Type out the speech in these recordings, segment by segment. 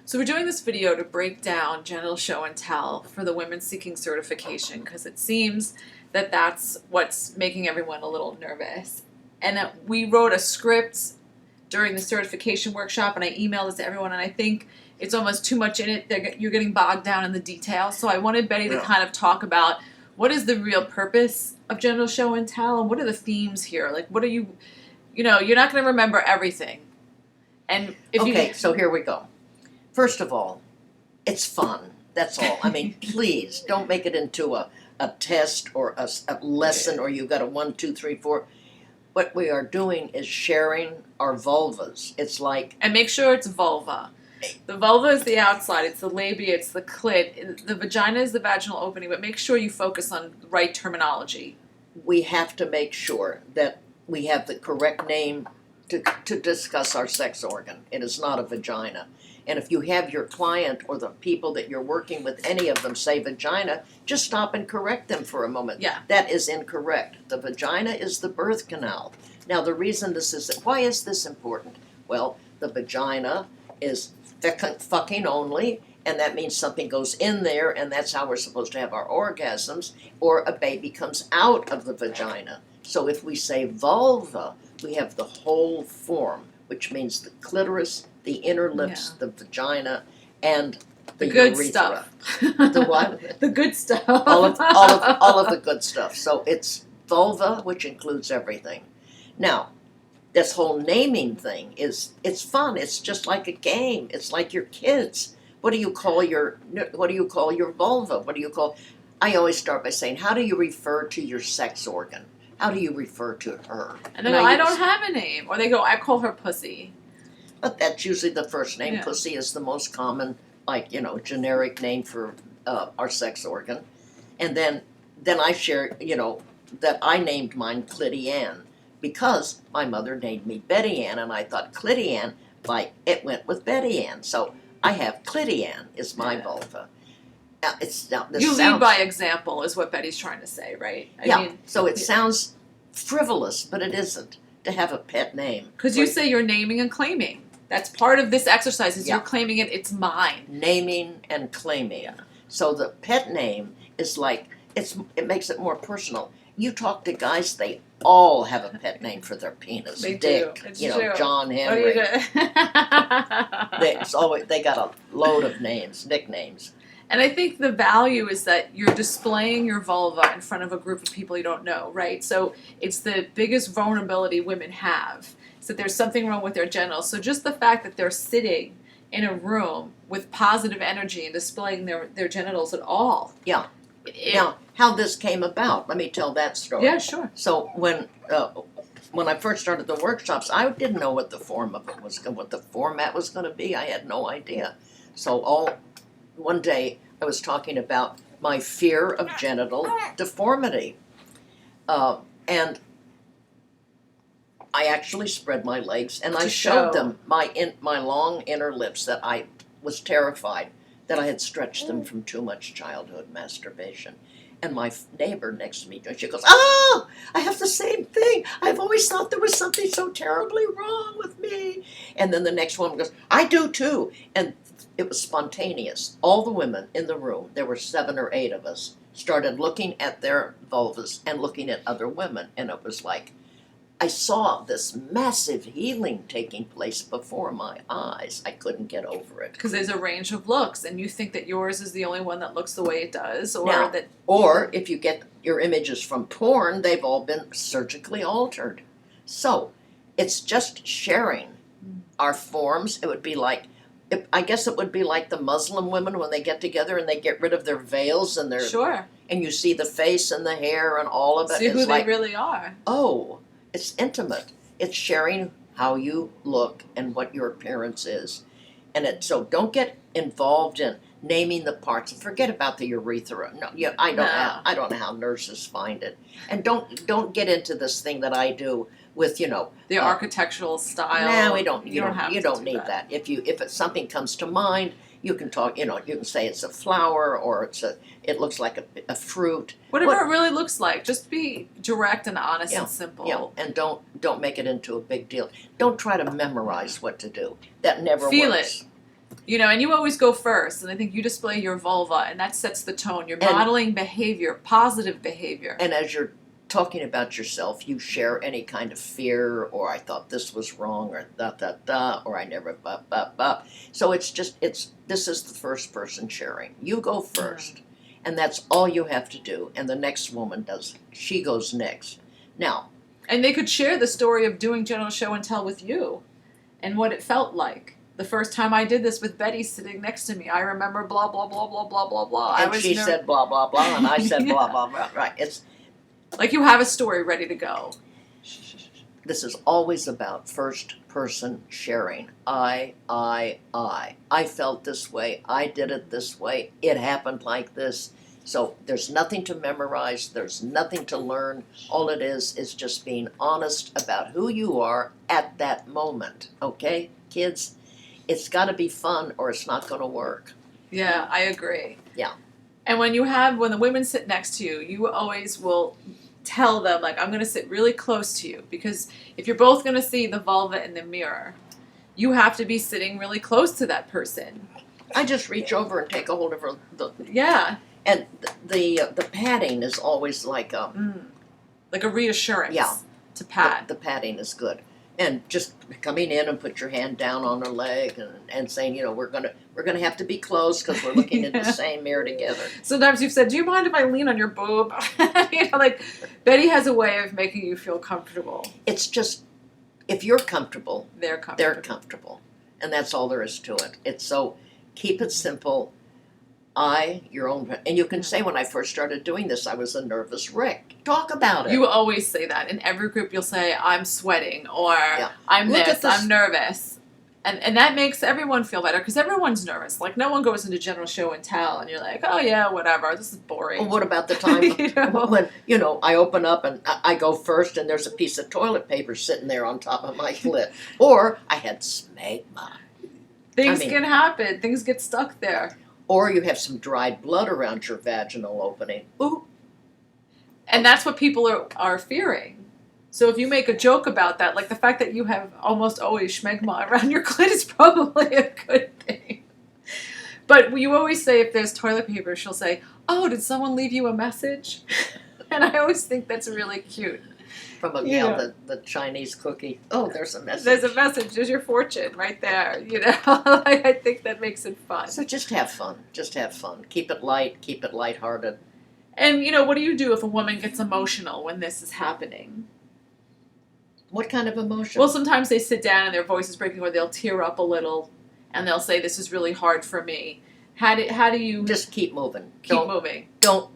So we're doing this video to break down genital show and tell for the women seeking certification because it seems that that's what's making everyone a little nervous. And we wrote a script during the certification workshop and I emailed it to everyone, and I think it's almost too much in it. You're getting bogged down in the details. So I wanted Betty to kind of talk about what is the real purpose of genital show and tell, and what are the themes here? Like, what are you're not going to remember everything. And if so here we go. First of all, it's fun. That's all. I mean, please don't make it into a test or a lesson, or you got a 1, 2, 3, 4. What we are doing is sharing our vulvas. It's like... And make sure it's vulva. The vulva is the outside, it's the labia, it's the clit. The vagina is the vaginal opening, but make sure you focus on the right terminology. We have to make sure that we have the correct name to discuss our sex organ. It is not a vagina. And if you have your client or the people that you're working with, any of them say vagina, just stop and correct them for a moment. Yeah. That is incorrect. The vagina is the birth canal. Now, the reason why is this important? Well, the vagina is fucking only, and that means something goes in there, and that's how we're supposed to have our orgasms, or a baby comes out of the vagina. So if we say vulva, we have the whole form, which means the clitoris, the inner lips, the vagina, and the good urethra. Stuff. The what? The good stuff. all of the good stuff. So it's vulva, which includes everything. Now, this whole naming thing it's fun. It's just like a game. It's like your kids. What do you call your vulva? What do you call? I always start by saying, how do you refer to your sex organ? How do you refer to her? And they go, I don't have a name. Or they go, I call her pussy. But that's usually the first name. Yeah. Pussy is the most common, generic name for our sex organ. And then I share, that I named mine Clitianne because my mother named me Betty Ann, and I thought Clitianne, it went with Betty Ann. So I have Clitianne is my vulva. Lead by example is what Betty's trying to say, right? I mean, so it sounds frivolous, but it isn't to have a pet name. Because you say you're naming and claiming. That's part of this exercise is you're claiming it's mine. Naming and claiming. Yeah. So the pet name is it makes it more personal. You talk to guys, they all have a pet name for their penis. They Dick, do. It's true. John Henry. They got a load of names, nicknames. And I think the value is that you're displaying your vulva in front of a group of people you don't know, right? So it's the biggest vulnerability women have, is that there's something wrong with their genitals. So just the fact that they're sitting in a room with positive energy and displaying their genitals at all. Yeah. Now, how this came about, let me tell that story. Yeah, sure. So when I first started the workshops, I didn't know what the format was going to be. I had no idea. So one day I was talking about my fear of genital deformity, and I actually spread my legs and I showed them my long inner lips that I was terrified that I had stretched them from too much childhood masturbation. And my neighbor next to me, she goes, "Oh, I have the same thing. I've always thought there was something so terribly wrong with me." And then the next woman goes, "I do too." And it was spontaneous. All the women in the room, there were 7 or 8 of us, started looking at their vulvas and looking at other women. And it was like, I saw this massive healing taking place before my eyes. I couldn't get over it. Because there's a range of looks, and you think that yours is the only one that looks the way it does, or if you get your images from porn, they've all been surgically altered. So it's just sharing our forms. It would be like, I guess it would be like the Muslim women when they get together and they get rid of their veils and and you see the face and the hair and all of it. See who they really are. Oh. It's intimate. It's sharing how you look and what your appearance is. So don't get involved in naming the parts and forget about the urethra. No, I don't know how nurses find it. And don't get into this thing that I do with, the architectural style. No, we don't. You don't need that. If something comes to mind, you can talk. You can say it's a flower or it looks like a fruit. Whatever it really looks like. Just be direct and honest and simple. Yeah, and don't make it into a big deal. Don't try to memorize what to do. That never Feel works. it. And you always go first, and I think you display your vulva, and that sets the tone. You're And- modeling behavior, positive behavior. And as you're talking about yourself, you share any kind of fear, or I thought this was wrong, or or I never So this is the first person sharing. You go first, and that's all you have to do, and the next woman she goes next. Now, And they could share the story of doing genital show and tell with you, and what it felt like. The first time I did this with Betty sitting next to me, I remember blah, blah, blah, blah, blah, blah, blah. and she said blah, blah, blah, and I said blah, blah, blah, right. It's like you have a story ready to go. This is always about first person sharing. I felt this way. I did it this way. It happened like this. So there's nothing to memorize. There's nothing to learn. All it is just being honest about who you are at that moment. Okay, kids? It's got to be fun or it's not going to work. Yeah, I agree. Yeah. And when the women sit next to you, you always will tell them, like, I'm going to sit really close to you, because if you're both going to see the vulva in the mirror, you have to be sitting really close to that person. I just reach over and take a hold of her. Yeah. And the padding is always like a reassurance. Yeah. To pat. The padding is good. And just coming in and put your hand down on her leg and saying, we're gonna have to be close because we're looking in the same mirror together. Sometimes you've said, do you mind if I lean on your boob? Like Betty has a way of making you feel comfortable. It's just, if you're comfortable, they're comfortable. They're comfortable. And that's all there is to it. It's so, keep it simple. Your own, and you can say when I first started doing this, I was a nervous wreck. Talk about it. You always say that. In every group you'll say, I'm sweating, or I'm this, I'm nervous. And that makes everyone feel better, because everyone's nervous. Like, no one goes into general show and tell, and you're like, oh yeah, whatever, this is boring. Well, what about the time when, I open up and I go first and there's a piece of toilet paper sitting there on top of my clit. Or I had smegma. Things can happen. Things get stuck there. Or you have some dried blood around your vaginal opening. Ooh. And that's what people are fearing. So if you make a joke about that, like the fact that you have almost always schmegma around your clit is probably a good thing. But you always say, if there's toilet paper, she'll say, oh, did someone leave you a message? And I always think that's really cute. From the Chinese cookie. Oh, there's a message. There's a message. There's your fortune right there. I think that makes it fun. So just have fun. Just have fun. Keep it light. Keep it lighthearted. And, what do you do if a woman gets emotional when this is happening? What kind of emotion? Well, sometimes they sit down and their voice is breaking, or they'll tear up a little, and they'll say, this is really hard for me. How do you just keep moving? Keep moving. Don't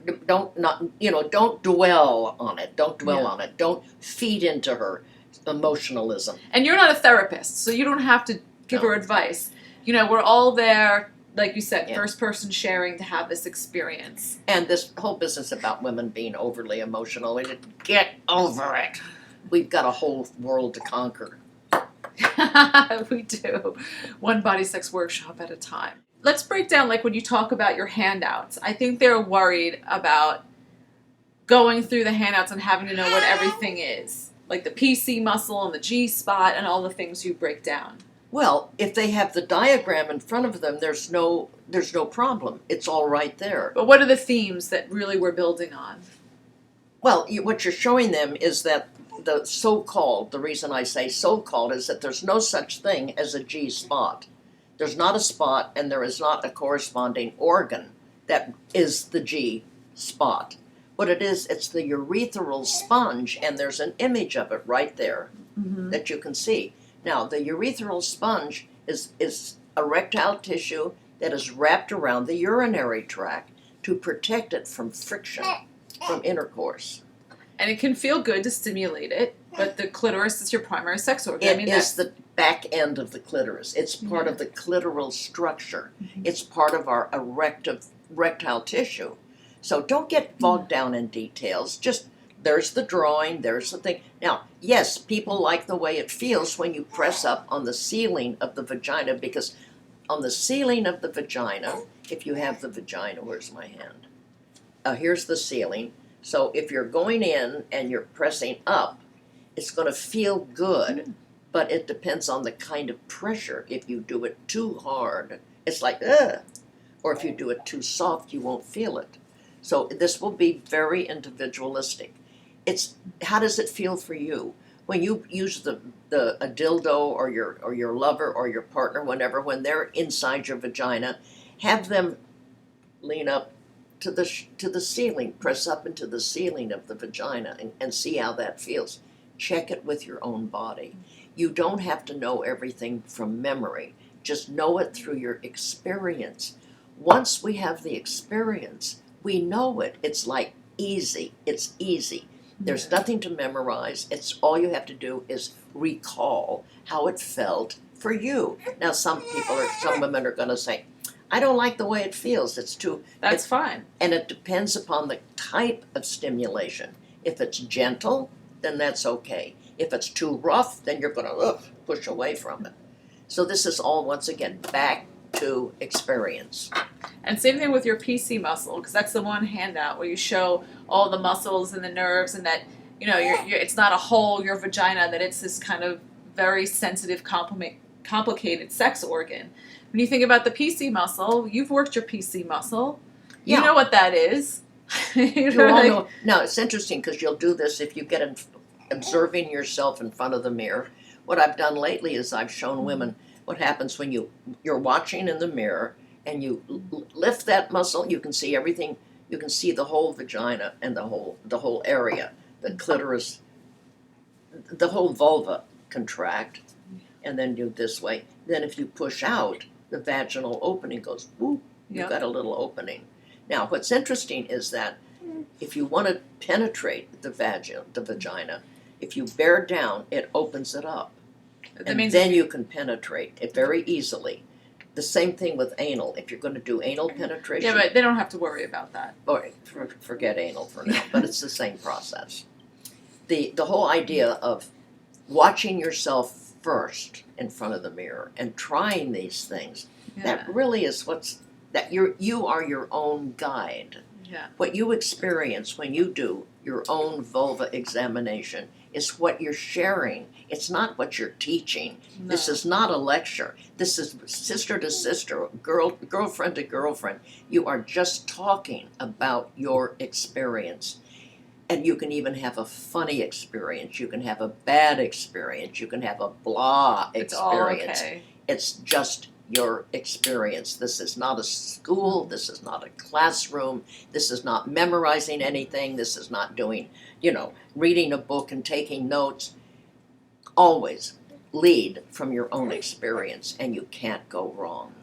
dwell on it. Don't dwell on it. Don't feed into her emotionalism. And you're not a therapist, so you don't have to give her advice. We're all there, like you said, first person sharing to have this experience. And this whole business about women being overly emotional, get over it. We've got a whole world to conquer. We do. One Bodysex workshop at a time. Let's break down, like, when you talk about your handouts. I think they're worried about going through the handouts and having to know what everything is. Like the PC muscle and the G spot and all the things you break down. Well, if they have the diagram in front of them, there's no problem. It's all right there. But what are the themes that really we're building on? Well, what you're showing them is that the reason I say so-called is that there's no such thing as a G spot. There's not a spot, and there is not a corresponding organ that is the G spot. What it is, it's the urethral sponge, and there's an image of it right there that you can see. Now, the urethral sponge is erectile tissue that is wrapped around the urinary tract to protect it from friction, from intercourse. And it can feel good to stimulate it, but the clitoris is your primary sex organ. It is the back end of the clitoris. It's part of the clitoral structure. It's part of our erectile tissue. So don't get bogged down in details. Just, there's the drawing, there's the thing. Now, yes, people like the way it feels when you press up on the ceiling of the vagina, because on the ceiling of the vagina, if you have the vagina, where's my hand? Here's the ceiling. So if you're going in and you're pressing up, it's going to feel good but it depends on the kind of pressure. If you do it too hard, it's like, ugh. Or if you do it too soft, you won't feel it. So this will be very individualistic. It's, how does it feel for you? When you use a dildo or your lover or your partner, whenever, when they're inside your vagina, have them lean up to the ceiling, press up into the ceiling of the vagina and see how that feels. Check it with your own body. You don't have to know everything from memory. Just know it through your experience. Once we have the experience, we know it. It's like easy. It's easy. There's nothing to memorize. It's all you have to do is recall how it felt for you. Now, some women are going to say, I don't like the way it feels. It's too. That's fine. And it depends upon the type of stimulation. If it's gentle, then that's okay. If it's too rough, then you're going to push away from it. So this is all, once again, back to experience. And same thing with your PC muscle, because that's the one handout where you show all the muscles and the nerves, and that, you know, it's not a hole, your vagina, that it's this kind of very sensitive, complicated sex organ. When you think about the PC muscle, you've worked your PC muscle. You know what that is. You all know. Now, it's interesting because you'll do this if you get observing yourself in front of the mirror. What I've done lately is I've shown women what happens when you're watching in the mirror and you lift that muscle. You can see everything. You can see the whole vagina and the whole area, the clitoris, the whole vulva contract, and then do this way. Then if you push out, the vaginal opening goes, whoop, you've got a little opening. Now, what's interesting is that if you want to penetrate the vagina, if you bear down, it opens it up. And then you can penetrate it very easily. The same thing with anal. If you're going to do anal penetration. Yeah, but they don't have to worry about that. Or forget anal for now, but it's the same process. The whole idea of watching yourself first in front of the mirror and trying these things, that really is you are your own guide. Yeah. What you experience when you do your own vulva examination is what you're sharing. It's not what you're teaching. No. This is not a lecture. This is sister to sister, girlfriend to girlfriend. You are just talking about your experience. And you can even have a funny experience. You can have a bad experience. You can have a blah experience. It's all okay. It's just your experience. This is not a school. This is not a classroom. This is not memorizing anything. This is not doing, reading a book and taking notes. Always lead from your own experience, and you can't go wrong.